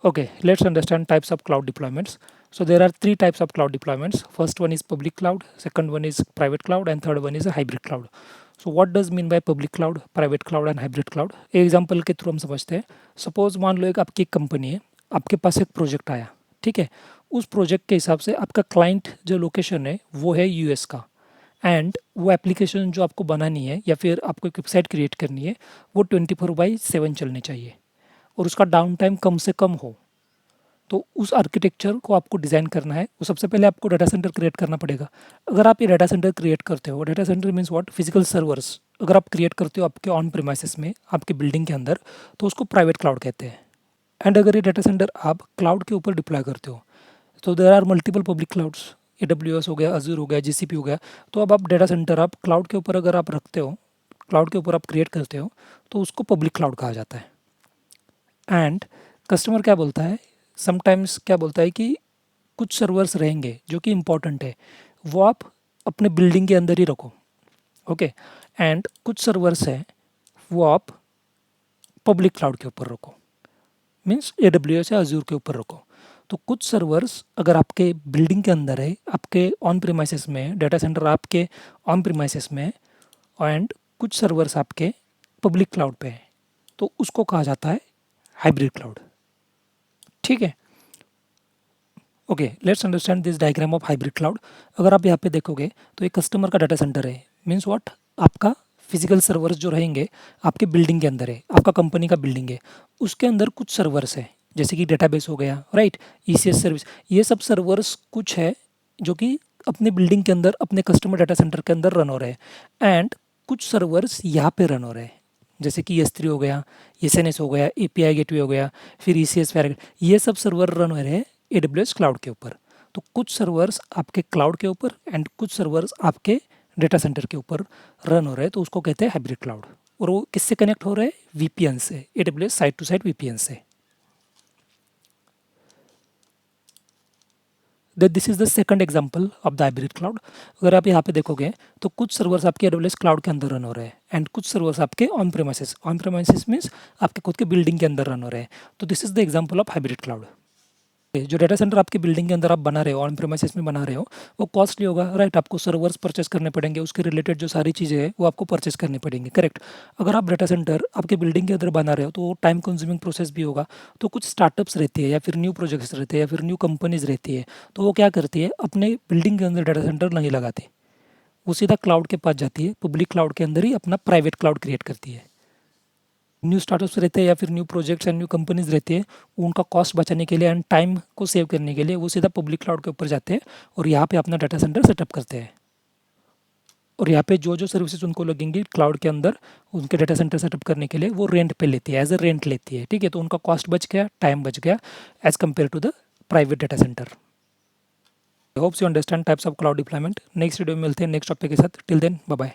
Okay, let's understand types of cloud deployments. So there are three types of cloud deployments. First one is public cloud, second one is private cloud, and third one is a hybrid cloud. So what does mean by public cloud, private cloud and hybrid cloud? एक example के through हम समझते हैं. Suppose मान लो एक आपकी company है, आपके पास एक प्रोजेक्ट आया, ठीक है. उस प्रोजेक्ट के हिसाब से आपका क्लाइंट जो लोकेशन है वो है यूएस का, एंड वो एप्लीकेशन जो आपको बनानी है या फिर आपको एक वेबसाइट क्रिएट करनी है वो 24/7 चलनी चाहिए और उसका डाउन टाइम कम से कम हो. तो उस आर्किटेक्चर को आपको डिज़ाइन करना है. वो सबसे पहले आपको डाटा सेंटर क्रिएट करना पड़ेगा. अगर आप ये डाटा सेंटर क्रिएट करते हो, data centre means what, physical servers अगर आप क्रिएट करते हो आपके ऑन प्रीमाइसेस में, आपके बिल्डिंग के अंदर, तो उसको प्राइवेट क्लाउड कहते हैं. एंड अगर ये डाटा सेंटर आप क्लाउड के ऊपर डिप्लॉय करते हो तो there are multiple public clouds. AWS हो गया, अजूर हो गया, GCP हो गया. तो अब आप डाटा सेंटर आप क्लाउड के ऊपर अगर आप रखते हो, क्लाउड के ऊपर आप क्रिएट करते हो, तो उसको पब्लिक क्लाउड कहा जाता है. एंड कस्टमर क्या बोलता है, समटाइम्स क्या बोलता है कि कुछ सर्वर्स रहेंगे जो कि इम्पॉर्टेंट है, वो आप अपने बिल्डिंग के अंदर ही रखो. ओके. एंड कुछ सर्वर्स हैं वो आप पब्लिक क्लाउड के ऊपर रखो, मीन्स AWS या अजूर के ऊपर रखो. तो कुछ सर्वर्स अगर आपके बिल्डिंग के अंदर है, आपके ऑन प्रीमाइसेस में, डाटा सेंटर आपके ऑन प्रीमाइसेस में, एंड कुछ सर्वर्स आपके पब्लिक क्लाउड पे है, तो उसको कहा जाता है हाइब्रिड क्लाउड. ठीक है. Okay, let's understand this diagram of hybrid cloud. अगर आप यहाँ पे देखोगे तो एक कस्टमर का डाटा सेंटर है, मीन्स व्हाट, आपका फिजिकल सर्वर्स जो रहेंगे आपके बिल्डिंग के अंदर है, आपका कंपनी का बिल्डिंग है, उसके अंदर कुछ सर्वर्स है जैसे कि डेटाबेस हो गया, राइट, ECS सर्विस. ये सब सर्वर्स कुछ है जो कि अपने बिल्डिंग के अंदर, अपने कस्टमर डाटा सेंटर के अंदर रन हो रहे हैं. एंड कुछ सर्वर्स यहाँ पे रन हो रहे हैं जैसे कि S3 हो गया, SNS हो गया, API गेटवे हो गया, फिर ECS फेयर, ये सब सर्वर रन हो रहे हैं AWS क्लाउड के ऊपर. तो कुछ सर्वर्स आपके क्लाउड के ऊपर एंड कुछ सर्वर्स आपके डेटा सेंटर के ऊपर रन हो रहे हैं, तो उसको कहते हैं हाइब्रिड क्लाउड. और वो किससे कनेक्ट हो रहे हैं, VPN से, AWS side to side VPN से. This is the second example of the hybrid cloud. अगर आप यहाँ पे देखोगे तो कुछ सर्वर्स आपके AWS क्लाउड के अंदर रन हो रहे हैं एंड कुछ सर्वर्स आपके ऑन प्रेमाइसिस मीन्स आपके खुद के बिल्डिंग के अंदर रन हो रहे हैं. तो this is the example of hybrid cloud. जो डाटा सेंटर आपके बिल्डिंग के अंदर आप बना रहे हो, ऑन प्रेमाइसिस में बना रहे हो, वो कॉस्टली होगा, राइट. आपको सर्वर्स परचेस करने पड़ेंगे, उसके रिलेटेड जो सारी चीज़ें हैं वो आपको परचेस करनी पड़ेंगी, करेक्ट. अगर आप डाटा सेंटर आपके बिल्डिंग के अंदर बना रहे हो तो टाइम कंज्यूमिंग प्रोसेस भी होगा. तो कुछ स्टार्टअप्स रहती है या फिर न्यू प्रोजेक्ट्स रहते हैं या फिर न्यू कंपनीज रहती है, तो वो क्या करती है, अपने बिल्डिंग के अंदर डाटा सेंटर नहीं लगाती, वो सीधा क्लाउड के पास जाती है, पब्लिक क्लाउड के अंदर ही अपना प्राइवेट क्लाउड क्रिएट करती है. न्यू स्टार्टअप्स रहते हैं या फिर new projects and new companies रहती है, उनका कॉस्ट बचाने के लिए एंड टाइम को सेव करने के लिए वो सीधा पब्लिक क्लाउड के ऊपर जाते हैं और यहाँ पे अपना डाटा सेंटर सेटअप करते हैं. और यहाँ पे जो जो सर्विसेज उनको लगेंगी क्लाउड के अंदर उनके डाटा सेंटर सेटअप करने के लिए, वो रेंट पे लेती है, एज अ रेंट लेती है. ठीक है. तो उनका कॉस्ट बच गया, टाइम बच गया as compare to the private data centre. I hopes you understand types of cloud deployment. Next video में मिलते हैं नेक्स्ट टॉपिक के साथ. Till then, bye bye.